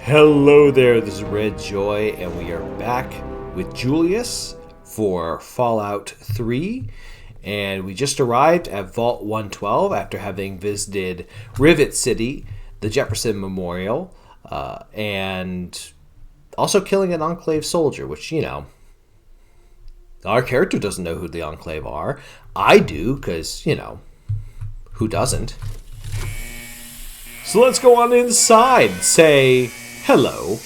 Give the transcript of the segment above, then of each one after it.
Hello there, this is Red Joy, and we are back with Julius for Fallout 3. And we just arrived at Vault 112 after having visited Rivet City, the Jefferson Memorial, and also killing an Enclave soldier, which, you know, our character doesn't know who the Enclave are. I do, because, you know, who doesn't? So let's go on inside and say hello.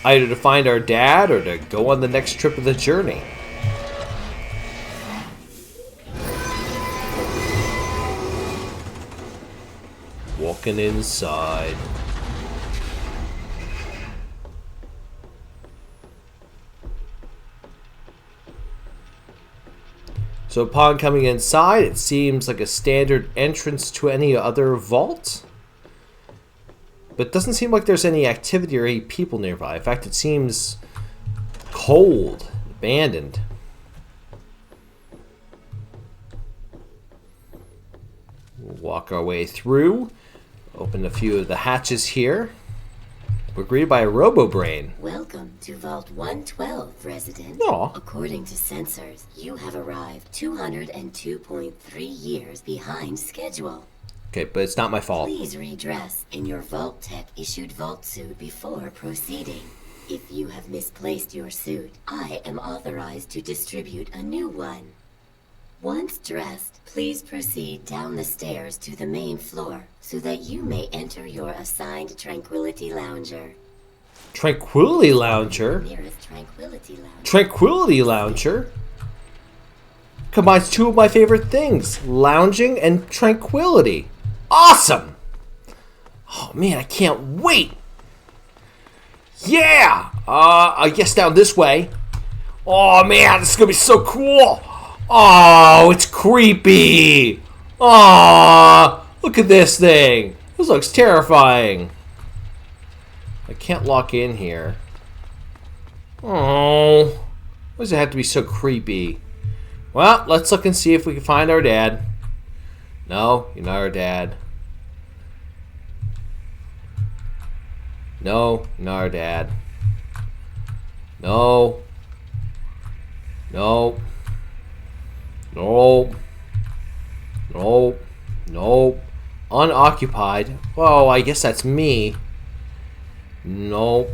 Either to find our dad or to go on the next trip of the journey. Walking inside. So upon coming inside, it seems like a standard entrance to any other vault. But it doesn't seem like there's any activity or any people nearby. In fact, it seems cold, abandoned. We'll walk our way through. Open a few of the hatches here. We're greeted by a Robo-Brain. Welcome to Vault 112, resident. Aw. According to sensors, you have arrived 202.3 years behind schedule. Okay, but it's not my fault. Please redress in your Vault Tech issued Vault suit before proceeding. If you have misplaced your suit, I am authorized to distribute a new one. Once dressed, please proceed down the stairs to the main floor so that you may enter your assigned Tranquility Lounger. Tranquility Lounger? Nearest Tranquility Lounger. Tranquility Lounger? Combines two of my favorite things, lounging and tranquility. Awesome! Oh man, I can't wait! Yeah! I guess down this way. Oh man, this is gonna be so cool! Oh, it's creepy! Oh, look at this thing! This looks terrifying. I can't lock in here. Oh, why does it have to be so creepy? Well, let's look and see if we can find our dad. No, you're not our dad. No, you're not our dad. No. No. No. No. No. Unoccupied. Whoa, I guess that's me. Nope.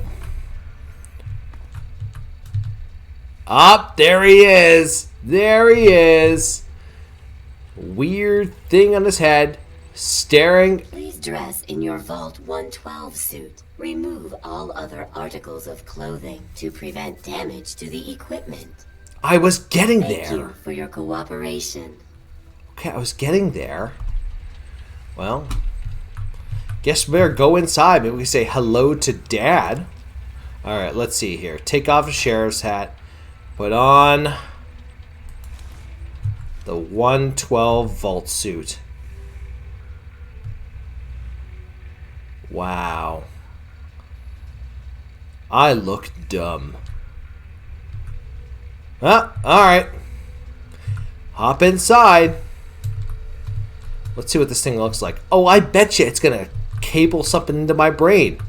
Up, there he is. There he is. Weird thing on his head. Staring. Please dress in your Vault 112 suit. Remove all other articles of clothing to prevent damage to the equipment. I was getting Thank there. you for your cooperation. Okay, I was getting there. Well, guess we better go inside. Maybe we can say hello to Dad. Alright, let's see here. Take off the sheriff's hat. Put on the 112 vault suit. Wow. I look dumb. Ah, alright. Hop inside. Let's see what this thing looks like. Oh, I bet you it's gonna cable something into my brain.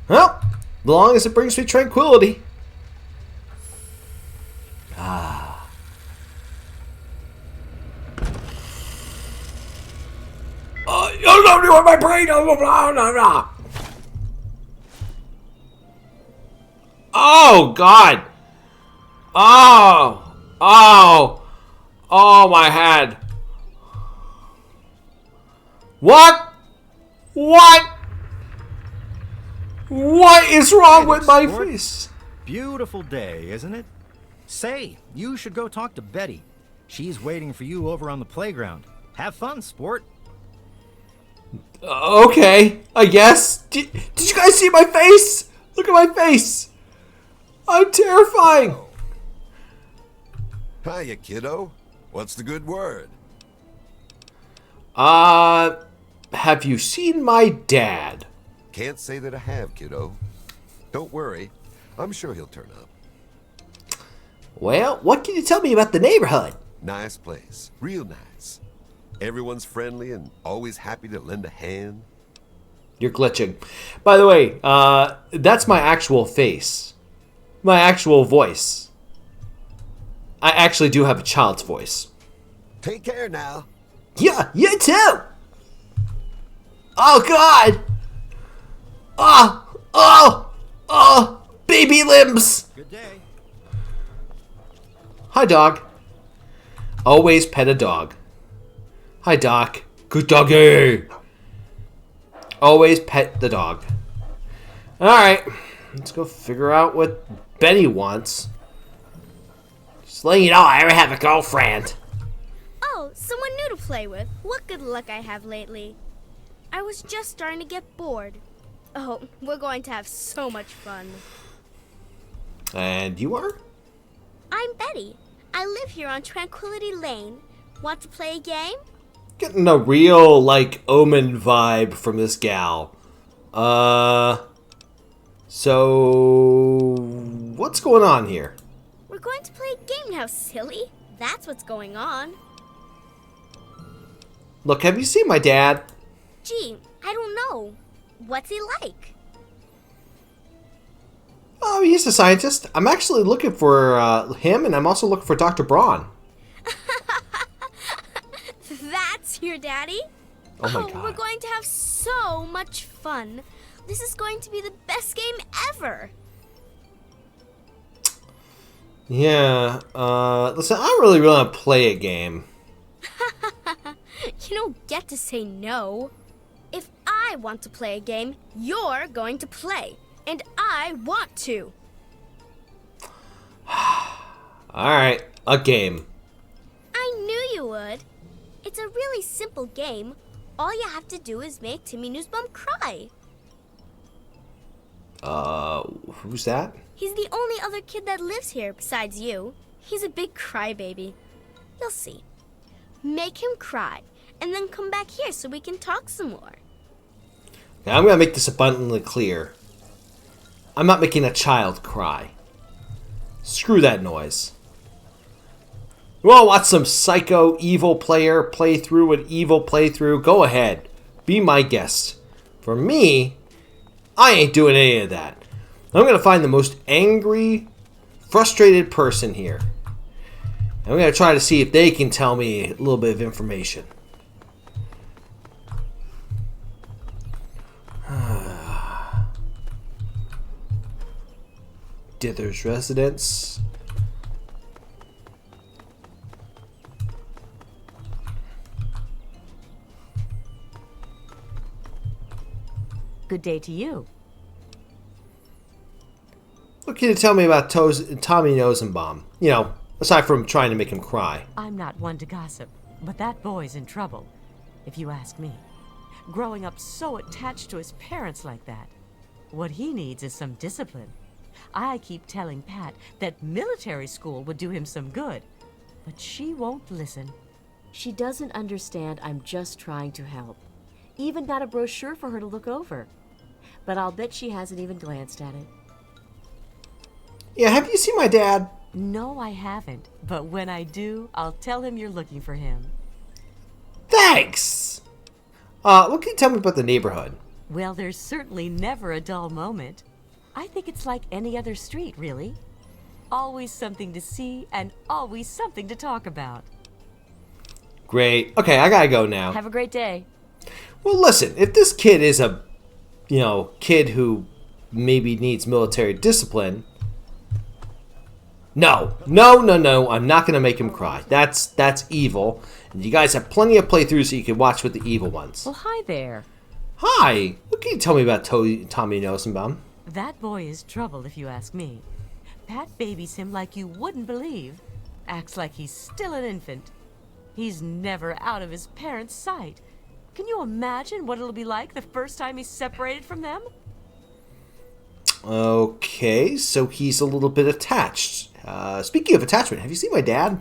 Well, as long as it brings me tranquility. Ah. You don't know my brain. Oh, God. Oh. Oh. Oh, my head. What? What? What is wrong with my face? Beautiful day, isn't it? Say, you should go talk to Betty. She's waiting for you over on the playground. Have fun, sport. Okay, I guess. Did you guys see my face? Look at my face. I'm terrifying. Hiya, kiddo. What's the good word? Have you seen my dad? Can't say that I have, kiddo. Don't worry. I'm sure he'll turn up. Well, what can you tell me about the neighborhood? Nice place. Real nice. Everyone's friendly and always happy to lend a hand. You're glitching. By the way, that's my actual face. My actual voice. I actually do have a child's voice. Take care now. Yeah, you too! Oh, God! Oh! Baby limbs! Good day. Hi, dog. Always pet a dog. Hi, Doc. Good doggy! Always pet the dog. Alright, let's go figure out what Benny wants. Just letting you know, I ever have a girlfriend. Oh, someone new to play with. What good luck I have lately. I was just starting to get bored. Oh, we're going to have so much fun. And you are? I'm Betty. I live here on Tranquility Lane. Want to play a game? Getting a real, like, Omen vibe from this gal. So what's going on here? We're going to play a game now, silly. That's what's going on. Look, have you seen my dad? Gee, I don't know. What's he like? Oh, he's a scientist. I'm actually looking for him, and I'm also looking for Dr. Braun. That's your daddy? Oh my God. We're going to have so much fun. This is going to be the best game ever. Yeah, listen, I really want to play a game. You don't get to say no. If I want to play a game, you're going to play. And I want to. Alright, a game. I knew you would. It's a really simple game. All you have to do is make Timmy Newsbum cry. Who's that? He's the only other kid that lives here besides you. He's a big crybaby. You'll see. Make him cry, and then come back here so we can talk some more. Now, I'm going to make this abundantly clear. I'm not making a child cry. Screw that noise. You want to watch some psycho evil player play through an evil playthrough? Go ahead. Be my guest. For me, I ain't doing any of that. I'm going to find the most angry, frustrated person here. And I'm going to try to see if they can tell me a little bit of information. Dither's residence. Good day to you. What can you tell me about Tommy Nosenbaum? You know, aside from trying to make him cry. I'm not one to gossip, but that boy's in trouble, if you ask me. Growing up so attached to his parents like that. What he needs is some discipline. I keep telling Pat that military school would do him some good, but she won't listen. She doesn't understand I'm just trying to help. Even got a brochure for her to look over. But I'll bet she hasn't even glanced at it. Yeah, have you seen my dad? No, I haven't, but when I do, I'll tell him you're looking for him. Thanks! What can you tell me about the neighborhood? Well, there's certainly never a dull moment. I think it's like any other street, really. Always something to see and always something to talk about. Great. Okay, I gotta go now. Have a great day. Well, listen, if this kid is a, kid who maybe needs military discipline, no, I'm not gonna make him cry. That's evil. And you guys have plenty of playthroughs so you can watch with the evil ones. Well, hi there. Hi. What can you tell me about Tommy Nosenbaum? That boy is trouble, if you ask me. Pat babies him like you wouldn't believe. Acts like he's still an infant. He's never out of his parents' sight. Can you imagine what it'll be like the first time he's separated from them? Okay, so he's a little bit attached. Speaking of attachment, have you seen my dad?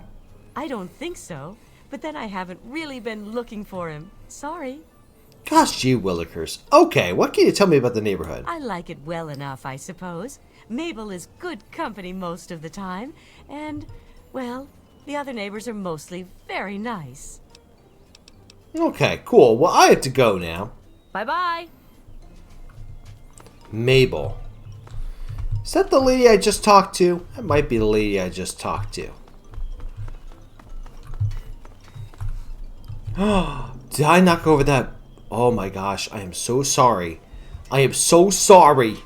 I don't think so, but then I haven't really been looking for him. Sorry. Gosh, gee willikers. Okay, what can you tell me about the neighborhood? I like it well enough, I suppose. Mabel is good company most of the time, and, well, the other neighbors are mostly very nice. Okay, cool. Well, I have to go now. Bye-bye. Mabel. Is that the lady I just talked to? That might be the lady I just talked to. Did I knock over that? Oh my gosh, I am so sorry. I am so sorry.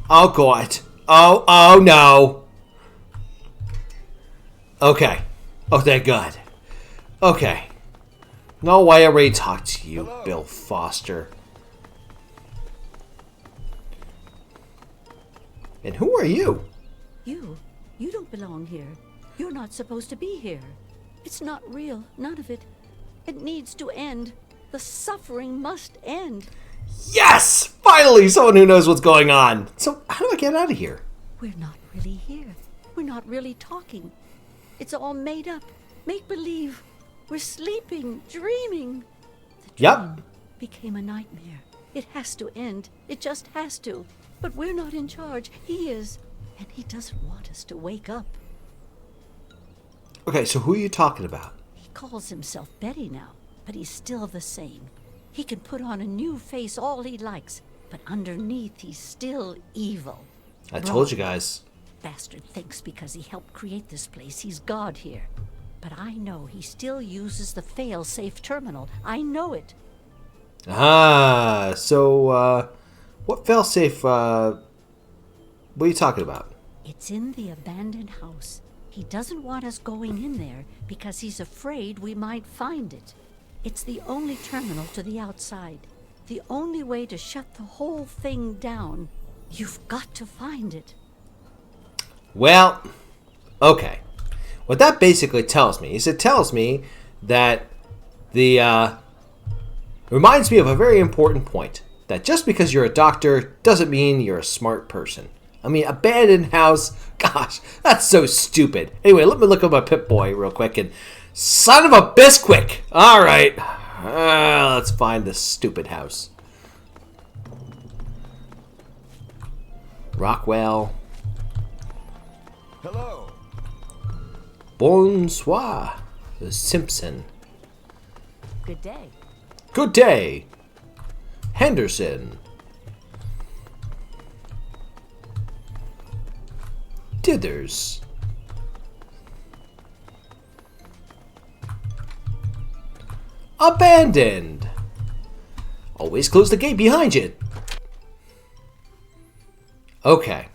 Oh God. Oh no. Okay. Oh, thank God. Okay. No way I already talked to you, Hello. Bill Foster. And who are you? You don't belong here. You're not supposed to be here. It's not real, none of it. It needs to end. The suffering must end. Yes! Finally, someone who knows what's going on. So, how do I get out of here? We're not really here. We're not really talking. It's all made up. Make believe. We're sleeping, dreaming. The dream Yep. became a nightmare. It has to end. It just has to. But we're not in charge. He is. And he doesn't want us to wake up. Okay, so who are you talking about? He calls himself Betty now, but he's still the same. He can put on a new face all he likes, but underneath he's still evil. I told you guys. Bastard thinks because he helped create this place, he's God here. But I know he still uses the fail-safe terminal. I know it. Ah, so, what failsafe, what are you talking about? It's in the abandoned house. He doesn't want us going in there because he's afraid we might find it. It's the only terminal to the outside. The only way to shut the whole thing down. You've got to find it. Well, okay. What that basically tells me is it tells me that reminds me of a very important point. That just because you're a doctor doesn't mean you're a smart person. I mean, abandoned house, gosh, that's so stupid. Anyway, let me look at my Pip-Boy real quick and... Son of a Bisquick! Alright, let's find this stupid house. Rockwell. Hello. Bonsoir, Simpson. Good day. Good day, Henderson. Dithers. Abandoned. Always close the gate behind you. Okay.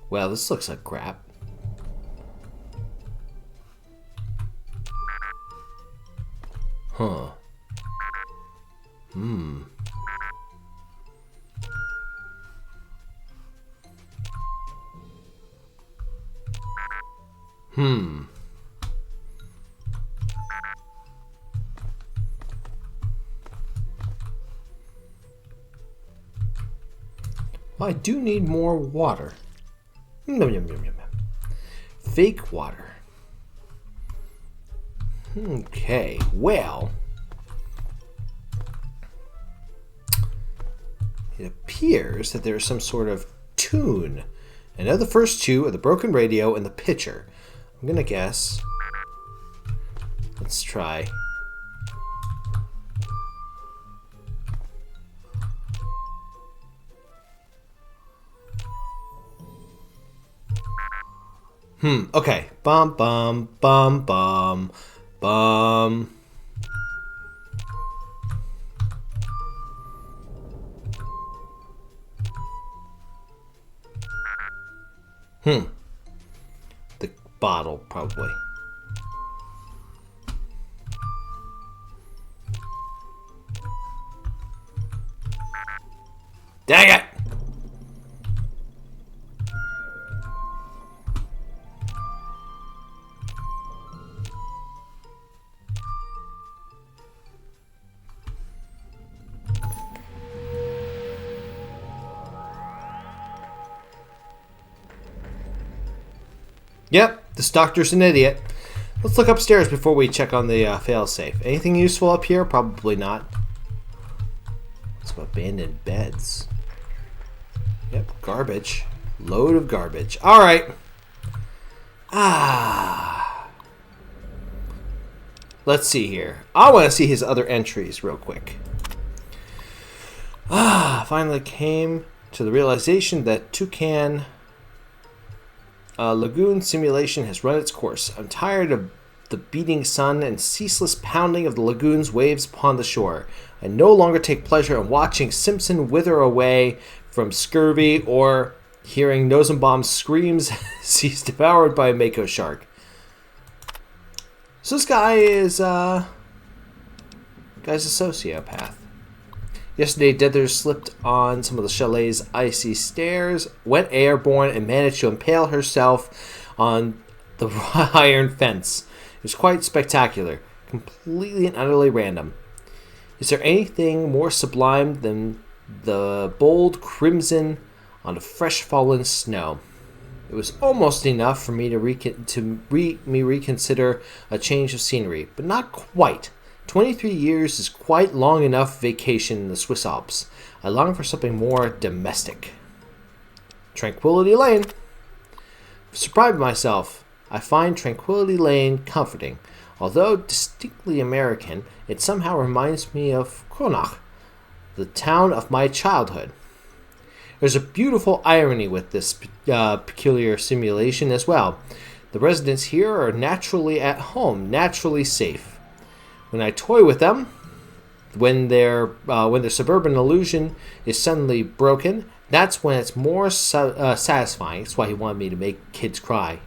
Well, this looks like crap. Huh. Hmm. Well, I do need more water. Yum, yum, yum, yum. Fake water. Okay, well. It appears that there's some sort of tune. I know the first two are the broken radio and the pitcher. I'm gonna guess. Let's try. Okay. Bum, bum, bum, bum, bum. The bottle, probably. Dang it! Yep, this doctor's an idiot. Let's look upstairs before we check on the failsafe. Anything useful up here? Probably not. Some abandoned beds. Yep, garbage. Load of garbage. Alright. Let's see here. I want to see his other entries real quick. finally came to the realization that Toucan Lagoon simulation has run its course. I'm tired of the beating sun and ceaseless pounding of the lagoon's waves upon the shore. I no longer take pleasure in watching Simpson wither away from scurvy or hearing Nosenbaum's screams as he's devoured by a mako shark. So this guy is a sociopath. Yesterday, Dithers slipped on some of the chalet's icy stairs, went airborne, and managed to impale herself on the iron fence. It was quite spectacular, completely and utterly random. Is there anything more sublime than the bold crimson on the fresh fallen snow? It was almost enough for me to reconsider a change of scenery, but not quite. 23 years is quite long enough vacation in the Swiss Alps. I long for something more domestic. Tranquility Lane. Surprised myself, I find Tranquility Lane comforting. Although distinctly American, it somehow reminds me of Kronach, the town of my childhood. There's a beautiful irony with this peculiar simulation as well. The residents here are naturally at home, naturally safe. When I toy with them, when their suburban illusion is suddenly broken, that's when it's more satisfying. That's why he wanted me to make kids cry.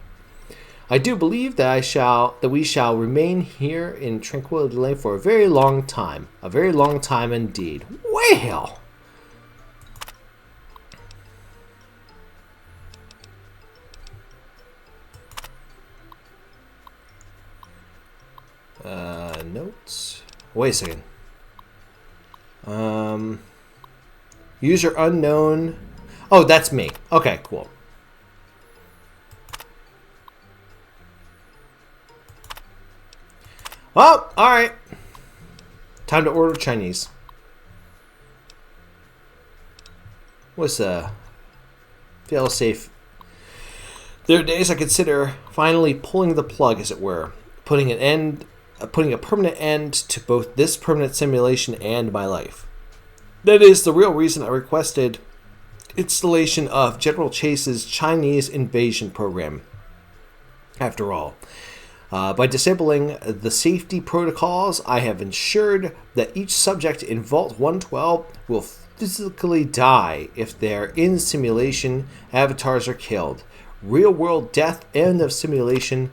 I do believe that we shall remain here in Tranquility Lane for a very long time indeed. Well. Notes. Wait a second. User unknown. Oh, that's me. Okay, cool. Well, alright. Time to order Chinese. What's fail-safe? There are days I consider finally pulling the plug, as it were, putting a permanent end to both this permanent simulation and my life. That is the real reason I requested installation of General Chase's Chinese invasion program. After all, by disabling the safety protocols, I have ensured that each subject in Vault 112 will physically die if their in-simulation avatars are killed. Real-world death, end of simulation,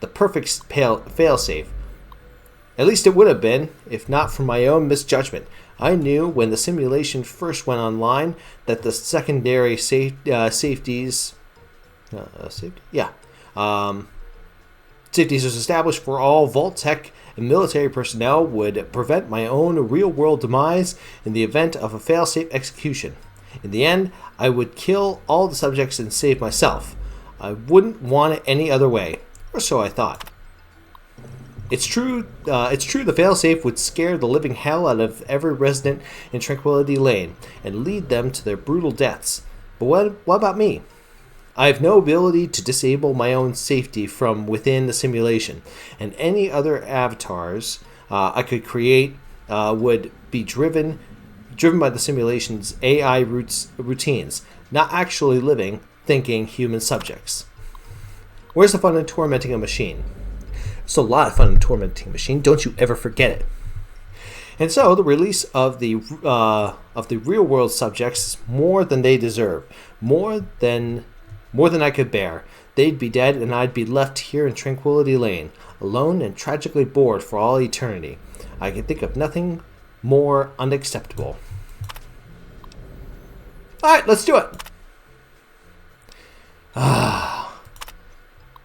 the perfect failsafe. At least it would have been, if not for my own misjudgment. I knew when the simulation first went online that the secondary safeties was established for all Vault Tech and military personnel would prevent my own real-world demise in the event of a failsafe execution. In the end, I would kill all the subjects and save myself. I wouldn't want it any other way, or so I thought. It's true the failsafe would scare the living hell out of every resident in Tranquility Lane and lead them to their brutal deaths. But what about me? I have no ability to disable my own safety from within the simulation, and any other avatars I could create would be driven by the simulation's AI routines, not actually living, thinking human subjects. Where's the fun in tormenting a machine? It's a lot of fun in tormenting a machine. Don't you ever forget it. And so the release of the real world subjects is more than they deserve, more than I could bear. They'd be dead, and I'd be left here in Tranquility Lane, alone and tragically bored for all eternity. I can think of nothing more unacceptable. All right, let's do it.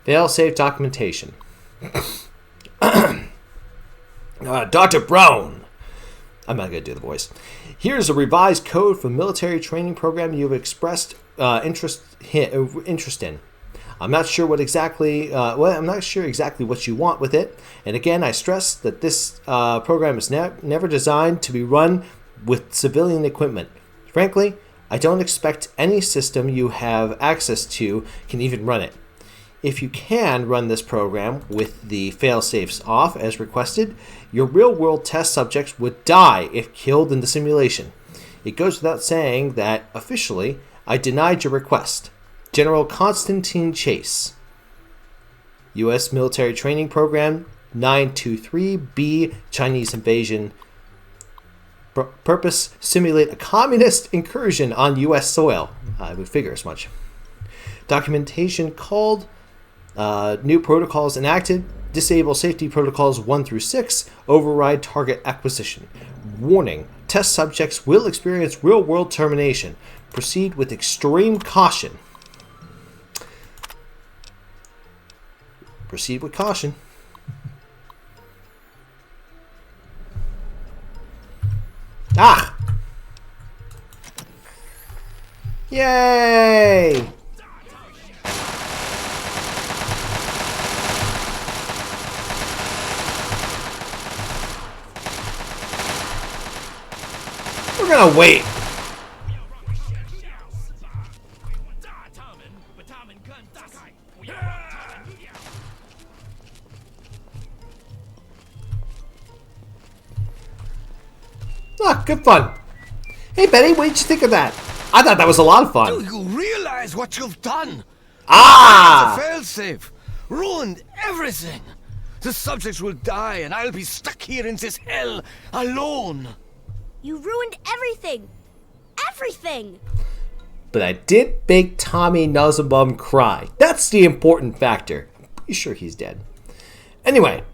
Fail-safe documentation. Dr. Brown. I'm not going to do the voice. Here's a revised code for military training program you've expressed interest in. I'm not sure exactly what you want with it. And again, I stress that this program is never designed to be run with civilian equipment. Frankly, I don't expect any system you have access to can even run it. If you can run this program with the fail-safes off as requested, your real-world test subjects would die if killed in the simulation. It goes without saying that, officially, I denied your request. General Constantine Chase. U.S. Military Training Program 923B, Chinese Invasion. Purpose, simulate a communist incursion on U.S. soil. I would figure as much. Documentation called, new protocols enacted, disable safety protocols 1 through 6, override target acquisition. Warning, test subjects will experience real-world termination. Proceed with extreme caution. Proceed with caution. Ah! Yay! We're gonna wait. Ah, good fun. Hey, Betty, what did you think of that? I thought that was a lot of fun. Do you realize what you've done? Ah! The failsafe ruined everything. The subjects will die, and I'll be stuck here in this hell alone. You ruined everything! Everything! But I did make Tommy Nuzzlebum cry. That's the important factor. I'm pretty sure he's dead. Anyway,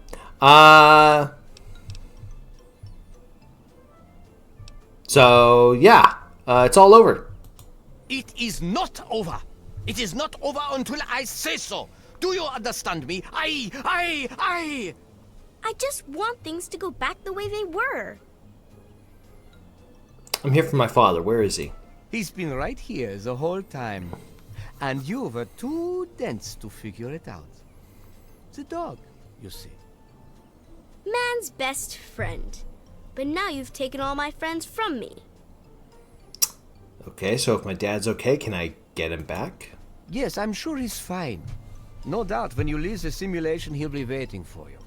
so yeah, it's all over. It is not over. It is not over until I say so. Do you understand me? I just want things to go back the way they were. I'm here for my father. Where is he? He's been right here the whole time. And you were too dense to figure it out. The dog, you see. Man's best friend. But now you've taken all my friends from me. Okay, so if my dad's okay, can I get him back? Yes, I'm sure he's fine. No doubt when you leave the simulation, he'll be waiting for you.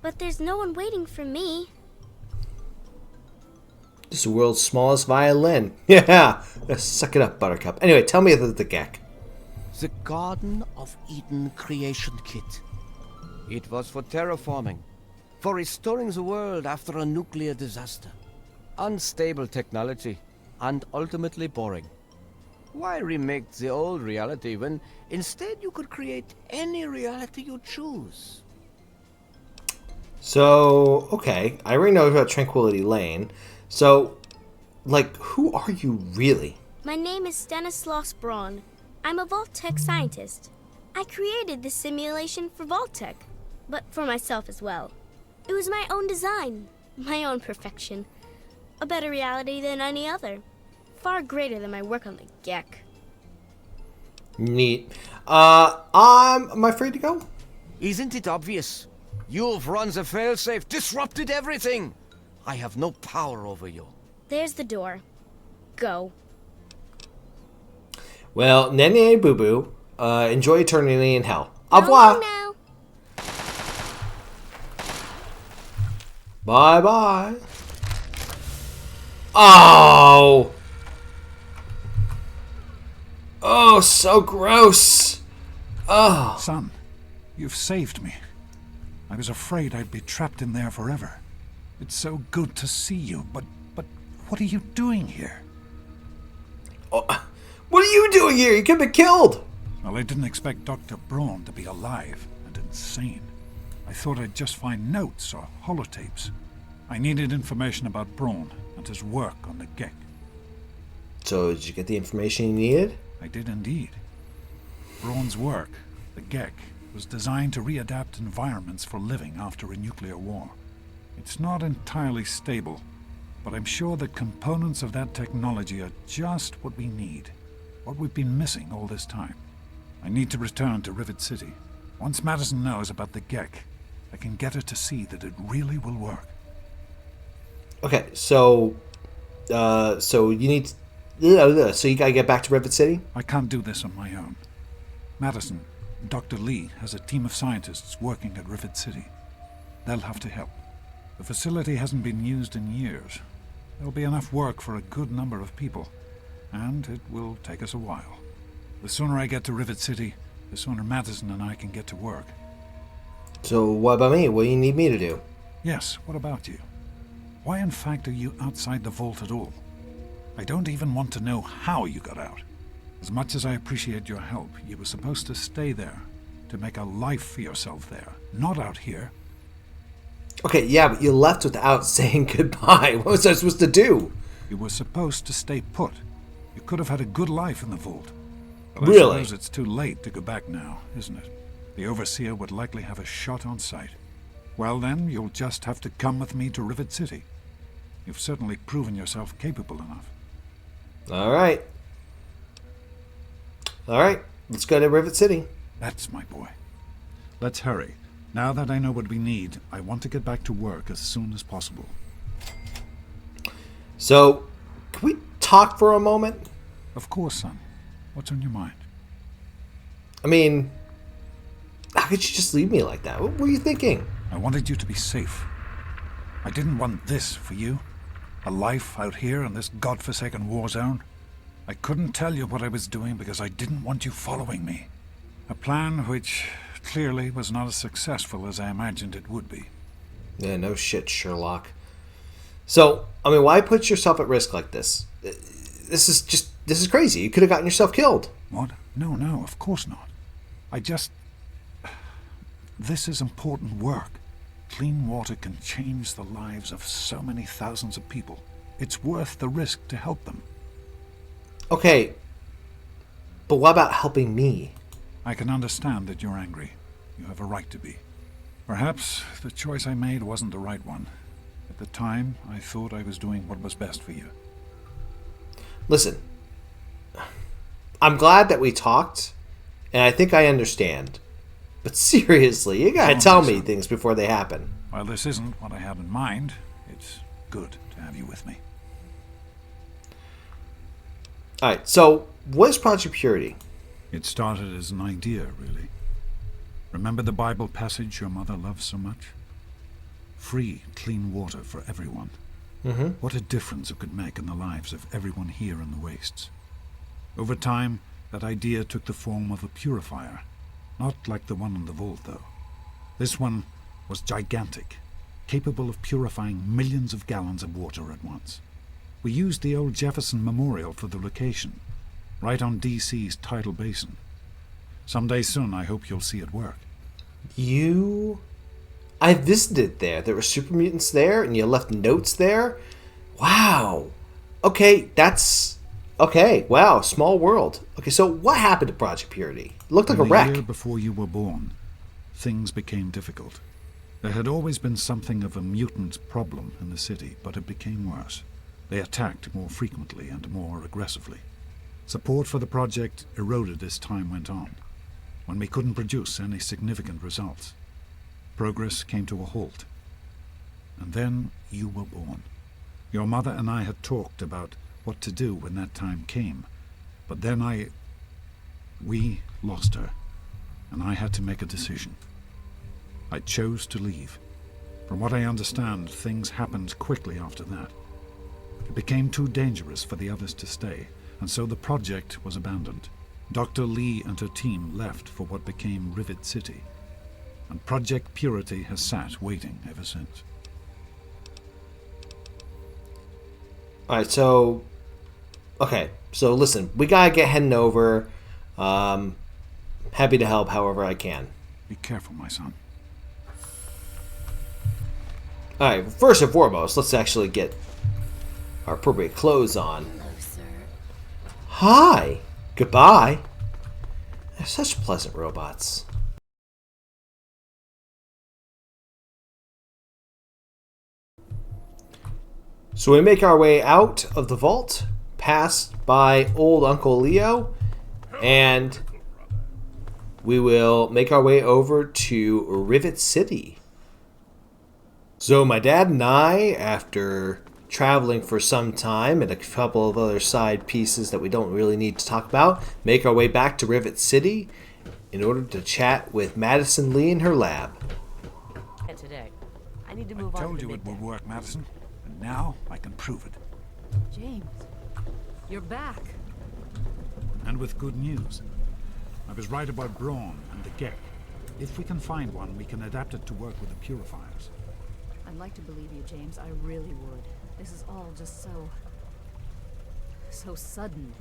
But there's no one waiting for me. This is the world's smallest violin. Yeah, suck it up, Buttercup. Anyway, tell me the gek. The Garden of Eden creation kit. It was for terraforming, for restoring the world after a nuclear disaster. Unstable technology, and ultimately boring. Why remake the old reality when instead you could create any reality you choose? So, okay, I already know about Tranquility Lane. So, like, who are you really? My name is Stanislaus Braun. I'm a Vault-Tec scientist. I created this simulation for Vault-Tec, but for myself as well. It was my own design, my own perfection. A better reality than any other. Far greater than my work on the Gek. Neat. Am I free to go? Isn't it obvious? You've run the failsafe, disrupted everything. I have no power over you. There's the door. Go. Well, Nene Boo Boo, enjoy eternity in hell. Au revoir. Now. Bye bye. Oh. Oh, so gross. Oh. Son, you've saved me. I was afraid I'd be trapped in there forever. It's so good to see you, but what are you doing here? Oh, what are you doing here? You could be killed. Well, I didn't expect Dr. Braun to be alive and insane. I thought I'd just find notes or holotapes. I needed information about Braun and his work on the Gek. So, did you get the information you needed? I did indeed. Braun's work, the Gek, was designed to readapt environments for living after a nuclear war. It's not entirely stable, but I'm sure that components of that technology are just what we need, what we've been missing all this time. I need to return to Rivet City. Once Madison knows about the Gek, I can get her to see that it really will work. Okay, so you need, so you gotta get back to Rivet City? I can't do this on my own. Madison, Dr. Lee has a team of scientists working at Rivet City. They'll have to help. The facility hasn't been used in years. There'll be enough work for a good number of people, and it will take us a while. The sooner I get to Rivet City, the sooner Madison and I can get to work. So what about me? What do you need me to do? Yes, what about you? Why in fact are you outside the vault at all? I don't even want to know how you got out. As much as I appreciate your help, you were supposed to stay there, to make a life for yourself there, not out here. Okay, yeah, but you left without saying goodbye. What was I supposed to do? You were supposed to stay put. You could have had a good life in the vault. But Really? I suppose it's too late to go back now, isn't it? The Overseer would likely have a shot on sight. Well then, you'll just have to come with me to Rivet City. You've certainly proven yourself capable enough. All right. All right, let's go to Rivet City. That's my boy. Let's hurry. Now that I know what we need, I want to get back to work as soon as possible. So, can we talk for a moment? Of course, son. What's on your mind? I mean, how could you just leave me like that? What were you thinking? I wanted you to be safe. I didn't want this for you. A life out here in this godforsaken war zone. I couldn't tell you what I was doing because I didn't want you following me. A plan which clearly was not as successful as I imagined it would be. Yeah, no shit, Sherlock. So, I mean, why put yourself at risk like this? This is crazy. You could have gotten yourself killed. What? No, of course not. This is important work. Clean water can change the lives of so many thousands of people. It's worth the risk to help them. Okay, but what about helping me? I can understand that you're angry. You have a right to be. Perhaps the choice I made wasn't the right one. At the time, I thought I was doing what was best for you. Listen, I'm glad that we talked, and I think I understand. But seriously, you gotta tell me things before they happen. While this isn't what I had in mind, it's good to have you with me. Alright, so what is Project Purity? It started as an idea, really. Remember the Bible passage your mother loves so much? Free, clean water for everyone. Mm-hmm. What a difference it could make in the lives of everyone here in the wastes. Over time, that idea took the form of a purifier. Not like the one in the vault, though. This one was gigantic, capable of purifying millions of gallons of water at once. We used the old Jefferson Memorial for the location, right on DC's tidal basin. Someday soon, I hope you'll see it work. I visited there. There were super mutants there, and you left notes there. Wow. Okay, wow, small world. Okay, so what happened to Project Purity? It looked like a wreck. A year before you were born, things became difficult. There had always been something of a mutant problem in the city, but it became worse. They attacked more frequently and more aggressively. Support for the project eroded as time went on, when we couldn't produce any significant results. Progress came to a halt. And then you were born. Your mother and I had talked about what to do when that time came, but then we lost her, and I had to make a decision. I chose to leave. From what I understand, things happened quickly after that. It became too dangerous for the others to stay, and so the project was abandoned. Dr. Lee and her team left for what became Rivet City, and Project Purity has sat waiting ever since. Alright, so listen, we gotta get heading over. Happy to help however I can. Be careful, my son. Alright, first and foremost, let's actually get our appropriate clothes on. Hello, sir. Hi! Goodbye! They're such pleasant robots. So we make our way out of the vault, past by old Uncle Leo, and we will make our way over to Rivet City. So my dad and I, after traveling for some time and a couple of other side pieces that we don't really need to talk about, make our way back to Rivet City in order to chat with Madison Lee in her lab. Today, I need to move on. I told you it would work, Madison, and now I can prove it. James, you're back. And with good news. I was right about Braun and the Gek. If we can find one, we can adapt it to work with the purifiers. I'd like to believe you, James. I really would. This is all just so sudden.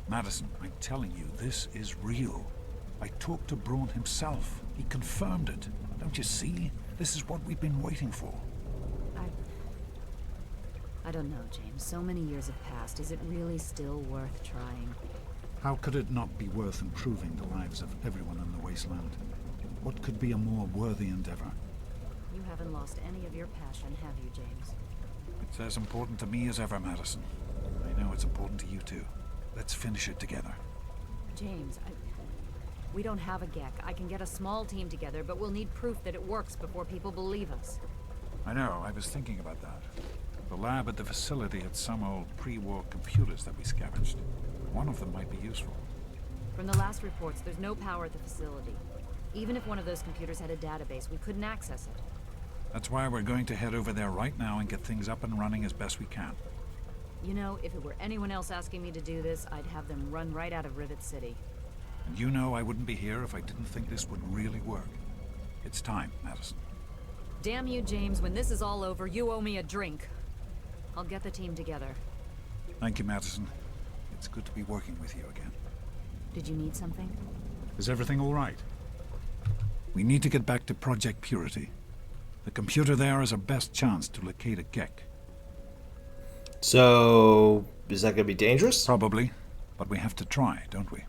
Madison, I'm telling you, this is real. I talked to Braun himself. He confirmed it. Don't you see? This is what we've been waiting for. I don't know, James. So many years have passed. Is it really still worth trying? How could it not be worth improving the lives of everyone in the Wasteland? What could be a more worthy endeavor? You haven't lost any of your passion, have you, James? It's as important to me as ever, Madison. I know it's important to you too. Let's finish it together. James, we don't have a Gek. I can get a small team together, but we'll need proof that it works before people believe us. I know, I was thinking about that. The lab at the facility had some old pre-war computers that we scavenged. One of them might be useful. From the last reports, there's no power at the facility. Even if one of those computers had a database, we couldn't access it. That's why we're going to head over there right now and get things up and running as best we can. You know, if it were anyone else asking me to do this, I'd have them run right out of Rivet City. And you know I wouldn't be here if I didn't think this would really work. It's time, Madison. Damn you, James. When this is all over, you owe me a drink. I'll get the team together. Thank you, Madison. It's good to be working with you again. Did you need something? Is everything all right? We need to get back to Project Purity. The computer there is our best chance to locate a Gek. So, is that going to be dangerous? Probably, but we have to try, don't we?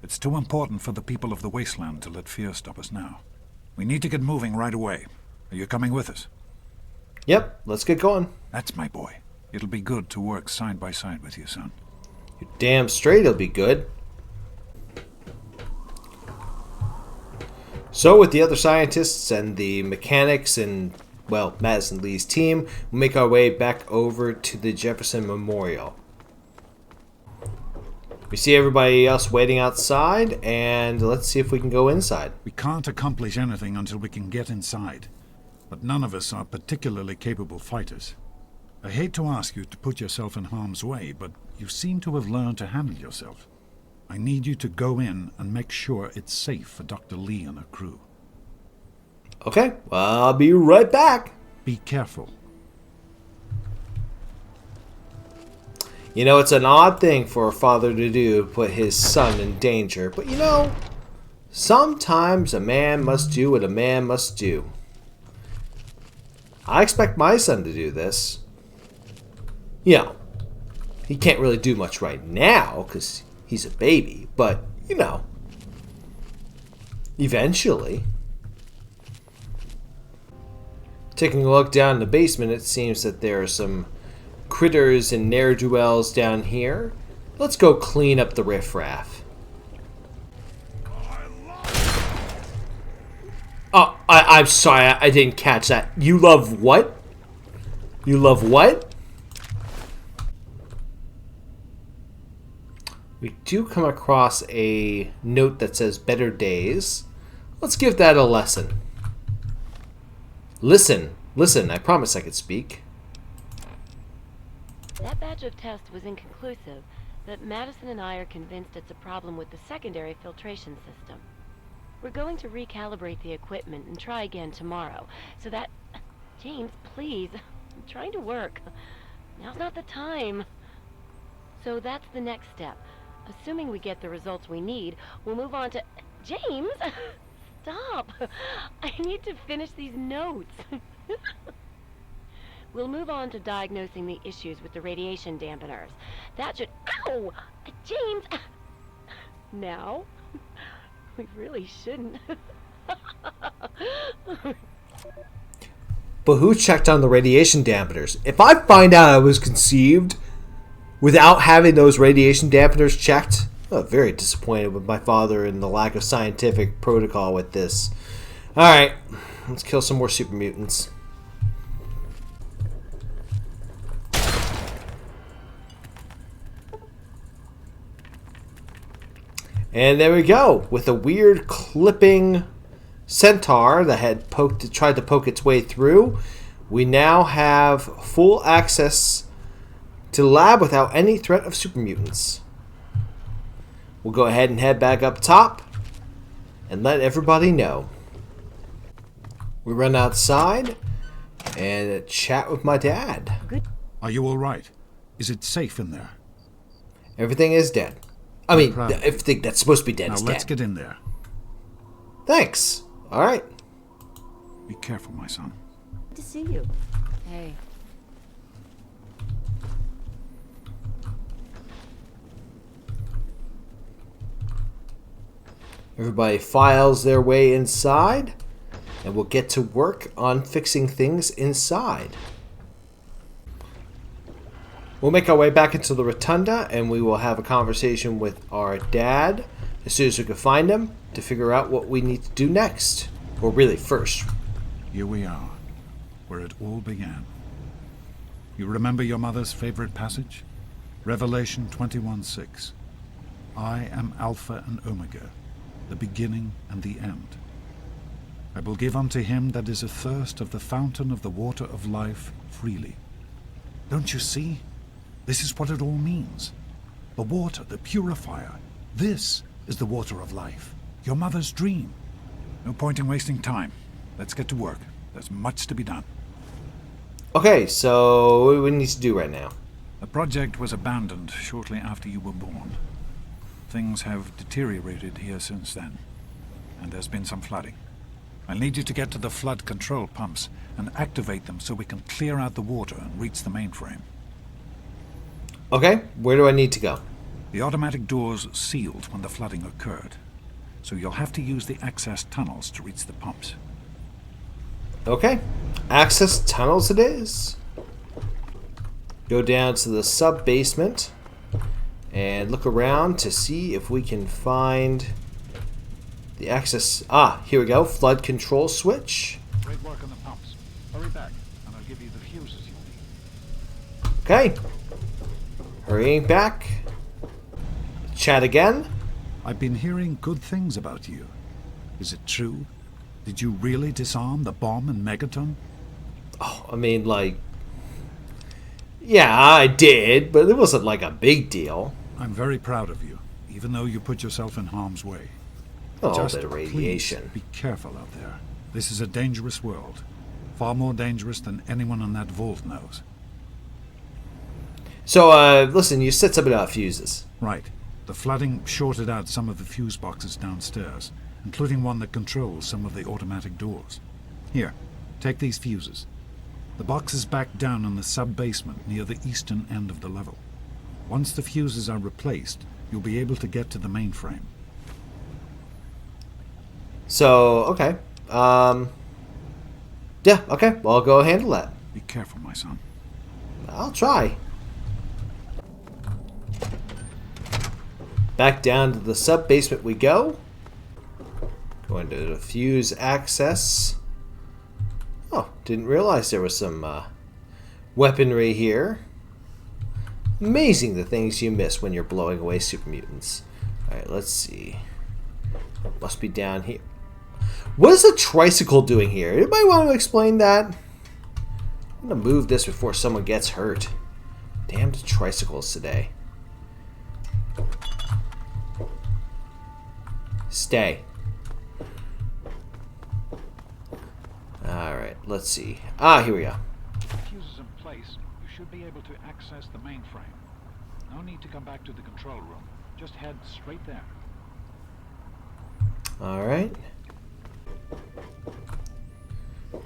It's too important for the people of the Wasteland to let fear stop us now. We need to get moving right away. Are you coming with us? Yep, let's get going. That's my boy. It'll be good to work side by side with you, son. You're damn straight it'll be good. So with the other scientists and the mechanics and, well, Madison Lee's team, we'll make our way back over to the Jefferson Memorial. We see everybody else waiting outside, and let's see if we can go inside. We can't accomplish anything until we can get inside. But none of us are particularly capable fighters. I hate to ask you to put yourself in harm's way, but you seem to have learned to handle yourself. I need you to go in and make sure it's safe for Dr. Lee and her crew. Okay, well, I'll be right back. Be careful. You know, it's an odd thing for a father to do, put his son in danger. But you know, sometimes a man must do what a man must do. I expect my son to do this. You know, he can't really do much right now because he's a baby. But, you know, eventually. Taking a look down in the basement, it seems that there are some critters and ne'er-do-wells down here. Let's go clean up the riffraff. Oh, I'm sorry, I didn't catch that. You love what? You love what? We do come across a note that says better days. Let's give that a lesson. Listen, I promise I could speak. That batch of tests was inconclusive, but Madison and I are convinced it's a problem with the secondary filtration system. We're going to recalibrate the equipment and try again tomorrow, so that... James, please. I'm trying to work. Now's not the time. So that's the next step. Assuming we get the results we need, we'll move on to... James! Stop! I need to finish these notes. We'll move on to diagnosing the issues with the radiation dampeners. That should... Ow! James! Now? We really shouldn't. But who checked on the radiation dampeners? If I find out I was conceived without having those radiation dampeners checked, I'm very disappointed with my father and the lack of scientific protocol with this. Alright, let's kill some more super mutants. And there we go, with a weird clipping centaur that had tried to poke its way through. We now have full access to the lab without any threat of super mutants. We'll go ahead and head back up top and let everybody know. We run outside and chat with my dad. Good. Are you all right? Is it safe in there? Everything is dead. I mean, everything that's supposed to be dead Now is let's dead. get in there. Thanks. All right. Be careful, my son. Good to see you. Hey. Everybody files their way inside, and we'll get to work on fixing things inside. We'll make our way back into the rotunda, and we will have a conversation with our dad as soon as we can find him to figure out what we need to do next. Or really, first. Here we are, where it all began. You remember your mother's favorite passage? Revelation 21:6. I am Alpha and Omega, the beginning and the end. I will give unto him that is athirst of the fountain of the water of life freely. Don't you see? This is what it all means. The water, the purifier. This is the water of life. Your mother's dream. No point in wasting time. Let's get to work. There's much to be done. Okay, so what do we need to do right now? The project was abandoned shortly after you were born. Things have deteriorated here since then, and there's been some flooding. I'll need you to get to the flood control pumps and activate them so we can clear out the water and reach the mainframe. Okay, where do I need to go? The automatic doors sealed when the flooding occurred, so you'll have to use the access tunnels to reach the pumps. Okay, access tunnels it is. Go down to the sub-basement and look around to see if we can find the access. Here we go. Flood control switch. Great work on the pumps. Hurry back, and I'll give you the fuses you'll need. Okay. Hurrying back. Chat again. I've been hearing good things about you. Is it true? Did you really disarm the bomb in Megaton? Oh, I mean, like... Yeah, I did, but it wasn't like a big deal. I'm very proud of you, even though you put yourself in harm's way. Oh, Just the radiation. please be careful out there. This is a dangerous world. Far more dangerous than anyone in that vault knows. So, listen, you said something about fuses. Right. The flooding shorted out some of the fuse boxes downstairs, including one that controls some of the automatic doors. Here, take these fuses. The box is back down in the sub-basement near the eastern end of the level. Once the fuses are replaced, you'll be able to get to the mainframe. So, okay. Yeah, okay. Well, I'll go handle that. Be careful, my son. I'll try. Back down to the sub-basement we go. Going to the fuse access. Oh, didn't realize there was some weaponry here. Amazing the things you miss when you're blowing away super mutants. Alright, let's see. Must be down here. What is a tricycle doing here? Anybody want to explain that? I'm going to move this before someone gets hurt. Damned tricycles today. Stay. Alright, let's see. Here we go. Fuses in place, you should be able to access the mainframe. No need to come back to the control room. Just head straight there. Alright.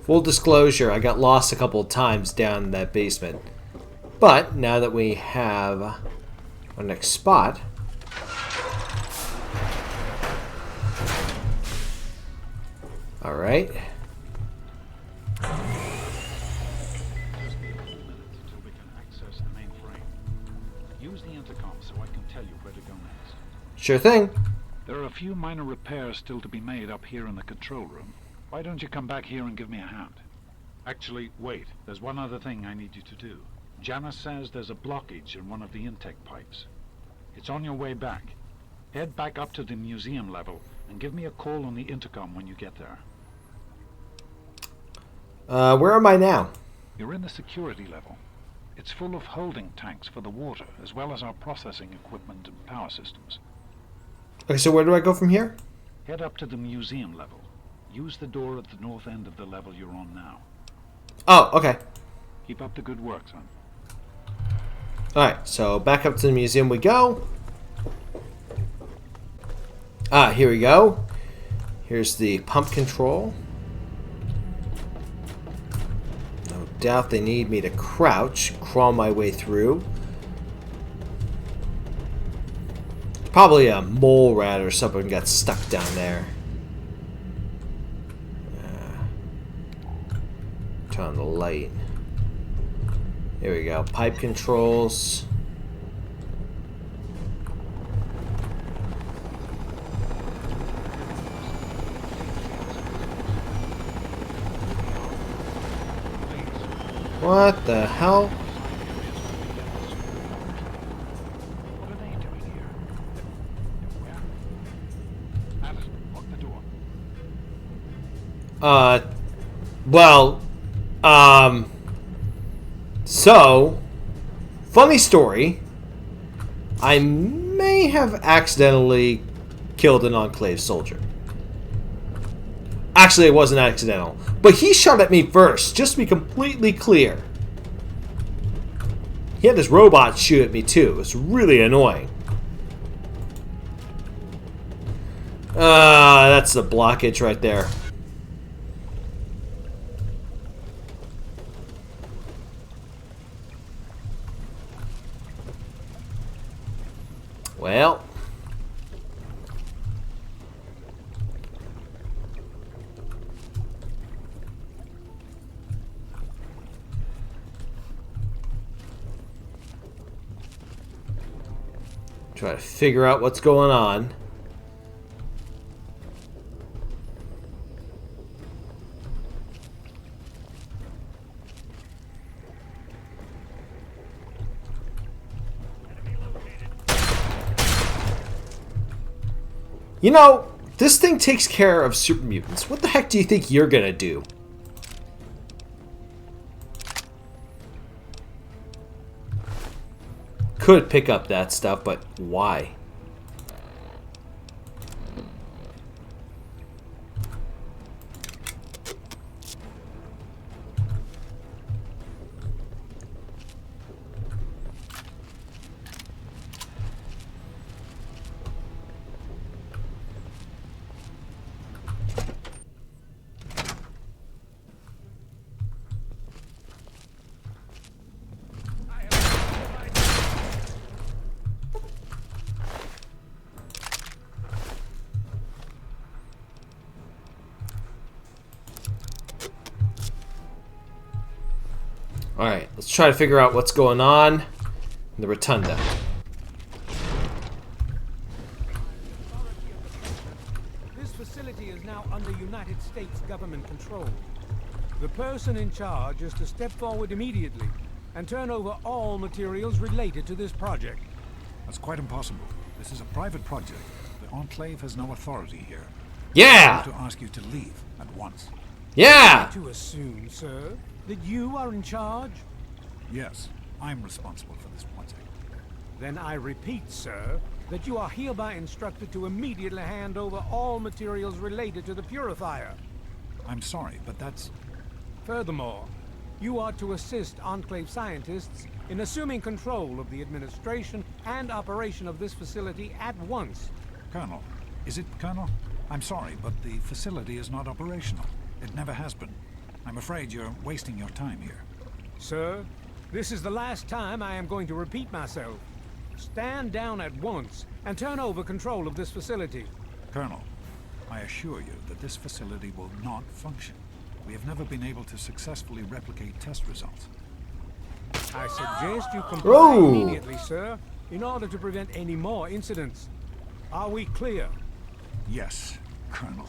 Full disclosure, I got lost a couple of times down in that basement. But now that we have our next spot... Alright. Just be a few minutes until we can access the mainframe. Use the intercom so I can tell you where to go next. Sure thing. There are a few minor repairs still to be made up here in the control room. Why don't you come back here and give me a hand? Actually, wait. There's one other thing I need you to do. Janice says there's a blockage in one of the intake pipes. It's on your way back. Head back up to the museum level and give me a call on the intercom when you get there. Where am I now? You're in the security level. It's full of holding tanks for the water, as well as our processing equipment and power systems. Okay, so where do I go from here? Head up to the museum level. Use the door at the north end of the level you're on now. Oh, okay. Keep up the good work, son. Alright, so back up to the museum we go. Ah, here we go. Here's the pump control. No doubt they need me to crouch, crawl my way through. Probably a mole rat or something got stuck down there. Turn on the light. Here we go. Pipe controls. What the hell? What are they doing here? Where? Alice, lock the door. So, funny story. I may have accidentally killed an Enclave soldier. Actually, it wasn't accidental. But he shot at me first, just to be completely clear. He had his robot shoot at me too. It's really annoying. That's the blockage right there. Well. Try to figure out what's going on. You know, this thing takes care of super mutants. What the heck do you think you're gonna do? Could pick up that stuff, but why? Alright, let's try to figure out what's going on in the rotunda. This facility is now under United States government control. The person in charge is to step forward immediately and turn over all materials related to this project. That's quite impossible. This is a private project. The Enclave has no authority here. Yeah! I have to ask you to leave at once. Yeah! To assume, sir, that you are in charge? Yes, I'm responsible for this project. Then I repeat, sir, that you are hereby instructed to immediately hand over all materials related to the purifier. I'm sorry, but that's... Furthermore, you are to assist Enclave scientists in assuming control of the administration and operation of this facility at once. Colonel, is it Colonel? I'm sorry, but the facility is not operational. It never has been. I'm afraid you're wasting your time here. Sir, this is the last time I am going to repeat myself. Stand down at once and turn over control of this facility. Colonel, I assure you that this facility will not function. We have never been able to successfully replicate test results. I suggest you comply immediately, sir, in order to prevent any more incidents. Are we clear? Yes, Colonel.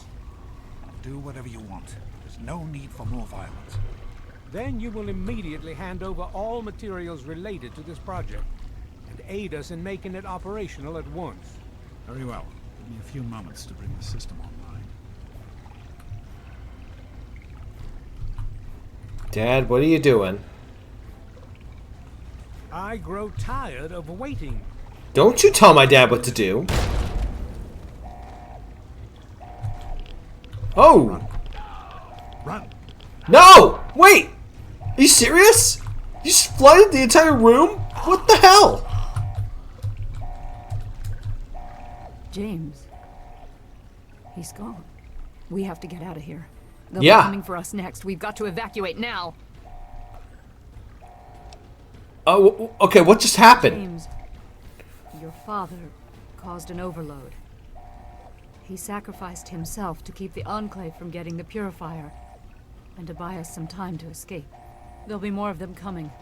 Do whatever you want. There's no need for more violence. Then you will immediately hand over all materials related to this project and aid us in making it operational at once. Very well. Give me a few moments to bring the system online. Dad, what are you doing? I grow tired of waiting. Don't you tell my dad what to do. Oh! Run! No! Wait! Are you serious? You just flooded the entire room? What the hell? James. He's gone. We have to get out of here. They'll Yeah. be coming for us next. We've got to evacuate now. Oh, okay, what just happened? James, your father caused an overload. He sacrificed himself to keep the Enclave from getting the Purifier, and to buy us some time to escape. There'll be more of them coming.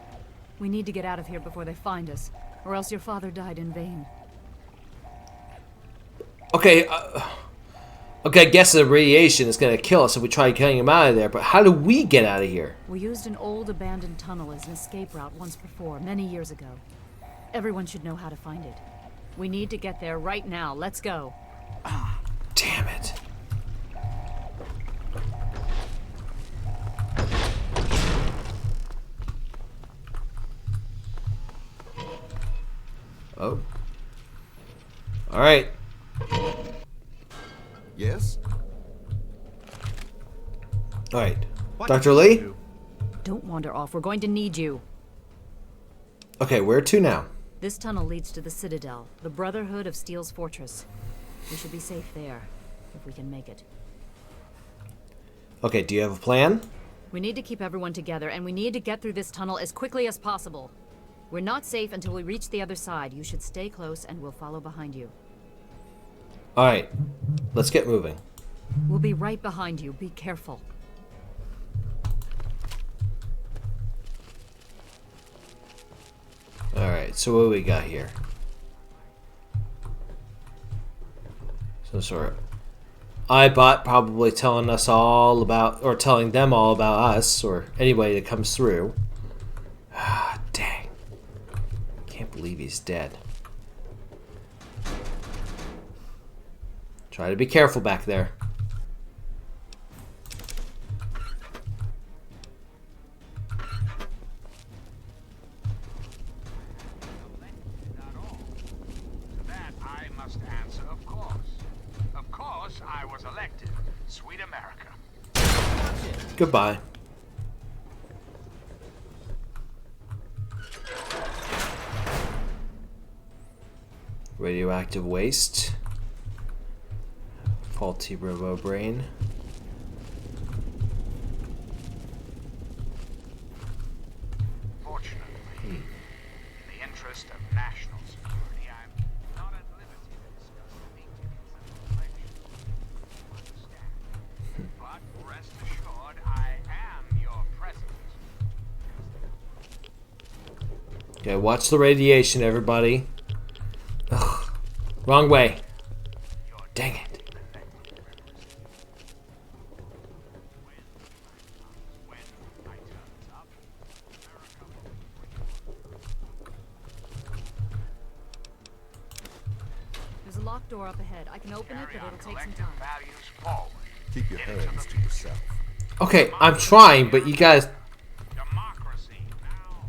We need to get out of here before they find us, or else your father died in vain. Okay, okay, I guess the radiation is gonna kill us if we try getting him out of there, but how do we get out of here? We used an old abandoned tunnel as an escape route once before, many years ago. Everyone should know how to find it. We need to get there right now. Let's go. Damn it. Oh. Alright. Yes? Alright. Dr. Lee? Don't wander off. We're going to need you. Okay, where to now? This tunnel leads to the Citadel, the Brotherhood of Steel's fortress. We should be safe there, if we can make it. Okay, do you have a plan? We need to keep everyone together, and we need to get through this tunnel as quickly as possible. We're not safe until we reach the other side. You should stay close, and we'll follow behind you. Alright, let's get moving. We'll be right behind you. Be careful. Alright, so what do we got here? Some sort of iBot probably telling us all about, or telling them all about us, or anybody that comes through. Ah, dang. Can't believe he's dead. Try to be careful back there. That I must answer, of course. Of course, I was elected. Sweet America. Goodbye. Radioactive waste. Faulty robo brain. Fortunately, in the interest of national security, I'm not at liberty to discuss the details of the election. Understand? But rest assured, I am your president. Okay, watch the radiation, everybody. Ugh. Wrong way. Dang it. There's a locked door up ahead. I can open it, but it'll take some time. Values forward. Keep your hands to yourself. Okay, I'm trying, but you guys... Democracy now.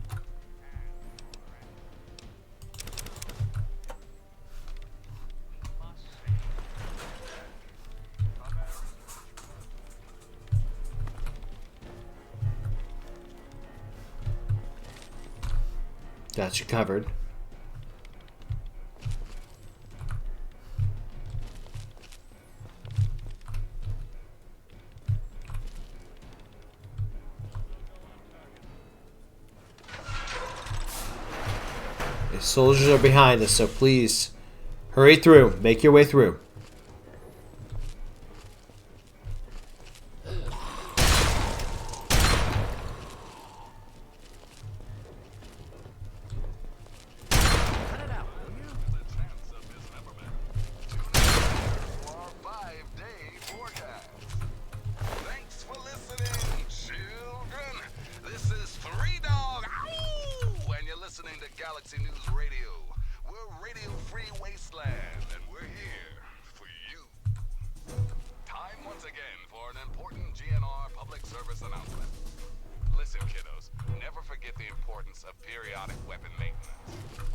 Got you covered. The soldiers are behind us, so please hurry through. Make your way through. Thanks for listening, children. This is Three Dog, ow! And you're listening to Galaxy News Radio. We're Radio Free Wasteland, and we're here for you. Time once again for an important GNR public service announcement. Listen, kiddos, never forget the importance of periodic weapon maintenance.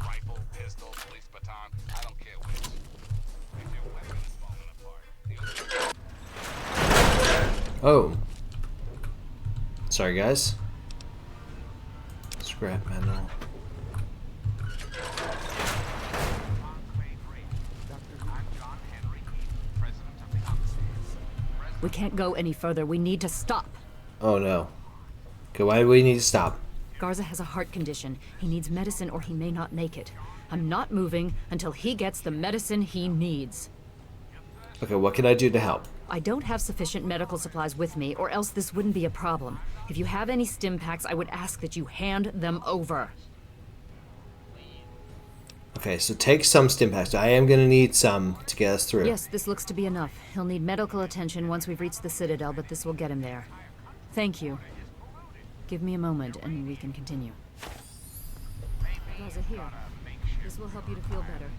Rifle, pistol, police baton, I don't care which. If your weapon is falling apart, Oh. Sorry, guys. Scrap metal. We can't go any further. We need to stop. Oh no. Okay, why do we need to stop? Garza has a heart condition. He needs medicine or he may not make it. I'm not moving until he gets the medicine he needs. Okay, what can I do to help? I don't have sufficient medical supplies with me, or else this wouldn't be a problem. If you have any stim packs, I would ask that you hand them over. Okay, so take some stim packs. I am gonna need some to get us through. Yes, this looks to be enough. He'll need medical attention once we've reached the Citadel, but this will get him there. Thank you. Give me a moment and we can continue. Plaza, here. This will help you to feel better.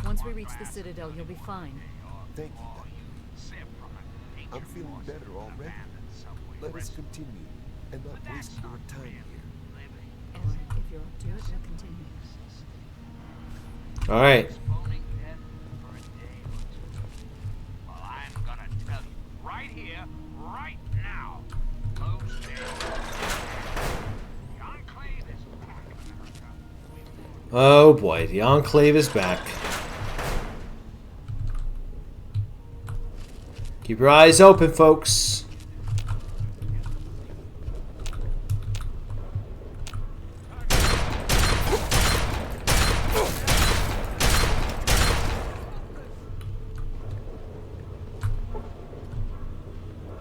Once we reach the Citadel, you'll be fine. Thank you, Doctor. I'm feeling better already. Let us continue and not waste more time here. And if you're up to it, we'll continue. All right. Well, I'm gonna tell you right here, right now. Most the Enclave is back. Oh boy, the Enclave is back. Keep your eyes open, folks.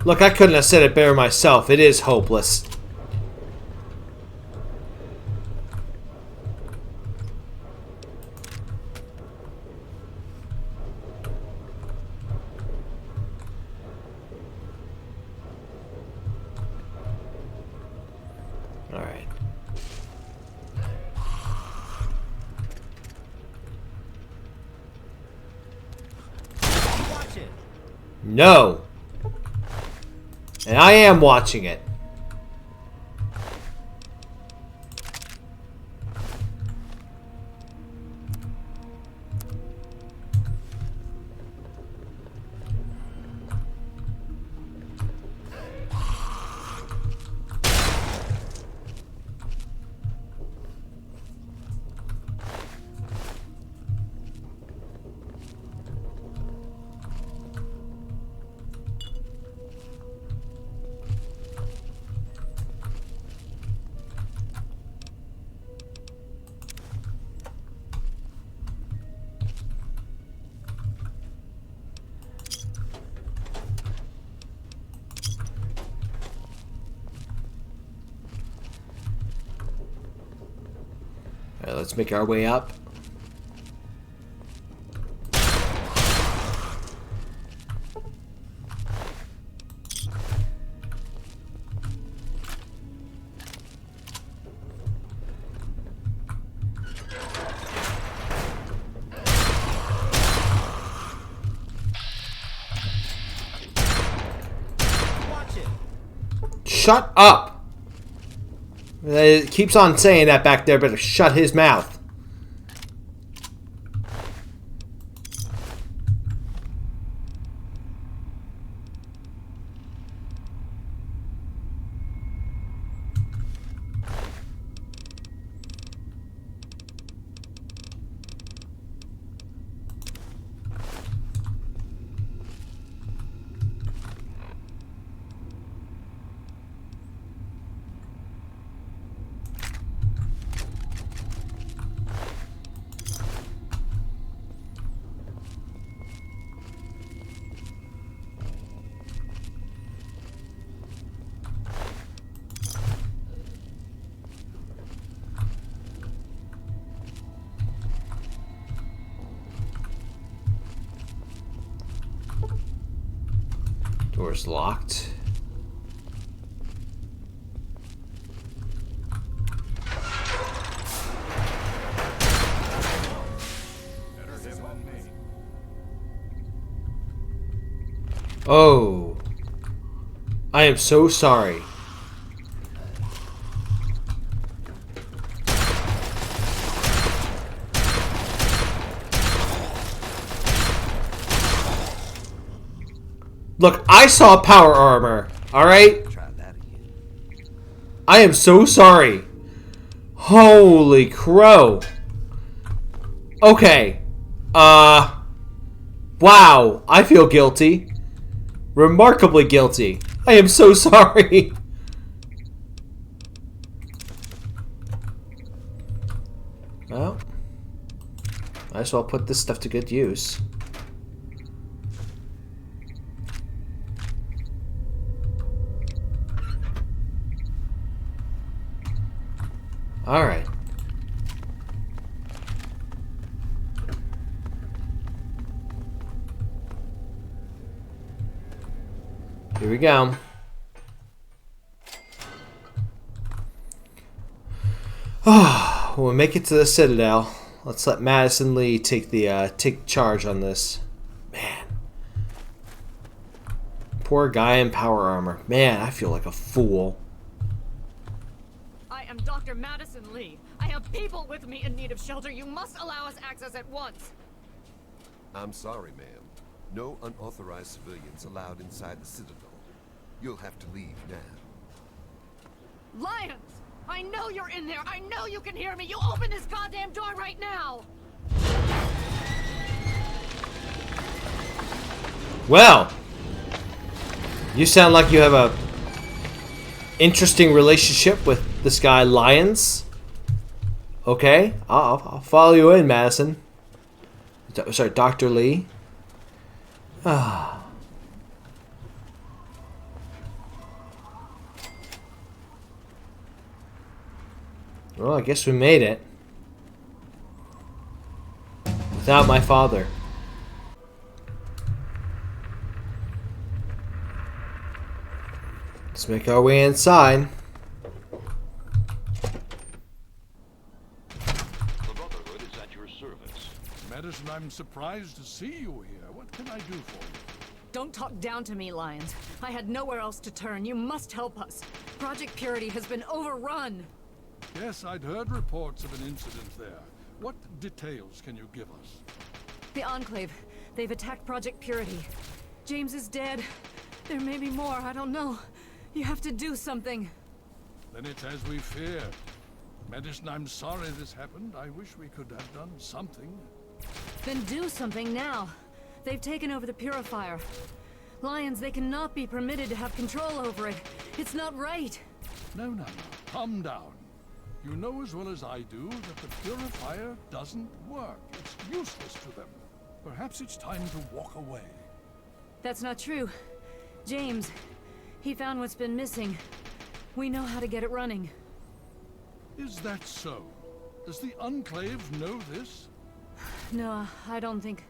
Look, I couldn't have said it better myself. It is hopeless. All right. Watch it. No. And I am watching it. All right, let's make our way up. Shut up! It keeps on saying that back there, better shut his mouth. Door's locked. Oh. I am so sorry. Look, I saw power armor. Alright? I am so sorry. Holy crow. Okay. Wow. I feel guilty. Remarkably guilty. I am so sorry. Well, might as well put this stuff to good use. Alright. Here we go. Oh, when we make it to the Citadel, let's let Madison Lee take charge on this. Man. Poor guy in power armor. Man, I feel like a fool. I am Dr. Madison Lee. I have people with me in need of shelter. You must allow us access at once. I'm sorry, ma'am. No unauthorized civilians allowed inside the Citadel. You'll have to leave now. Lions! I know you're in there! I know you can hear me! You open this goddamn door right now! Well, you sound like you have a interesting relationship with this guy Lyons. Okay, I'll follow you in, Madison. Sorry, Dr. Lee. Ah. Well, I guess we made it. Without my father. Let's make our way inside. The Brotherhood is at your service. Madison, I'm surprised to see you here. What can I do for you? Don't talk down to me, Lions. I had nowhere else to turn. You must help us. Project Purity has been overrun. Yes, I'd heard reports of an incident there. What details can you give us? The Enclave. They've attacked Project Purity. James is dead. There may be more. I don't know. You have to do something. Then it's as we feared. Madison, I'm sorry this happened. I wish we could have done something. Then do something now. They've taken over the Purifier. Lions, they cannot be permitted to have control over it. It's not right. No. Calm down. You know as well as I do that the Purifier doesn't work. It's useless to them. Perhaps it's time to walk away. That's not true. James, he found what's been missing. We know how to get it running. Is that so? Does the Enclave know this? No, I don't think...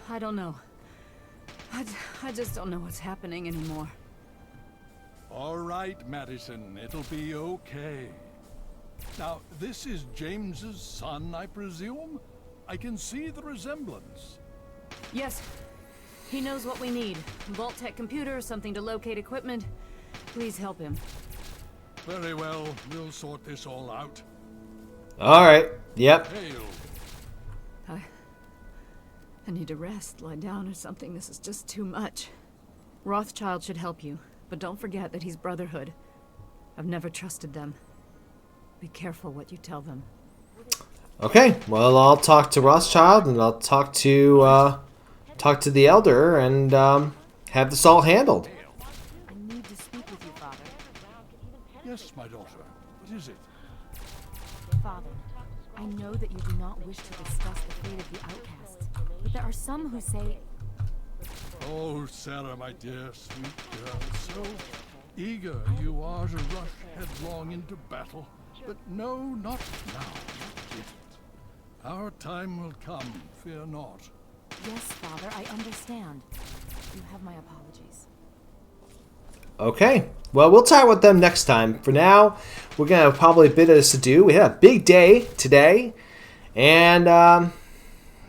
I don't know. I just don't know what's happening anymore. All right, Madison. It'll be okay. Now, this is James's son, I presume? I can see the resemblance. Yes. He knows what we need. Vault-Tec computer, something to locate equipment. Please help him. Very well. We'll sort this all out. Alright. Yep. Hail. I need to rest, lie down or something. This is just too much. Rothschild should help you, but don't forget that he's Brotherhood. I've never trusted them. Be careful what you tell them. Okay, well, I'll talk to Rothschild and I'll talk to the Elder and have this all handled. I need to speak with you, Father. Yes, my daughter. What is it? Father, I know that you do not wish to discuss the fate of the outcasts, but there are some who say... Oh, Sarah, my dear, sweet girl, so eager you are to rush headlong into battle. But no, not now, not yet. Our time will come, fear not. Yes, Father, I understand. You have my apologies. Okay, well, we'll chat with them next time. For now, we're going to have probably a bit of this to do. We had a big day today, and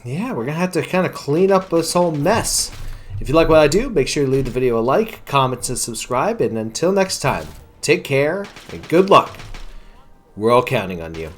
yeah, we're going to have to kind of clean up this whole mess. If you like what I do, make sure you leave the video a like, comment, and subscribe. And until next time, take care and good luck. We're all counting on you.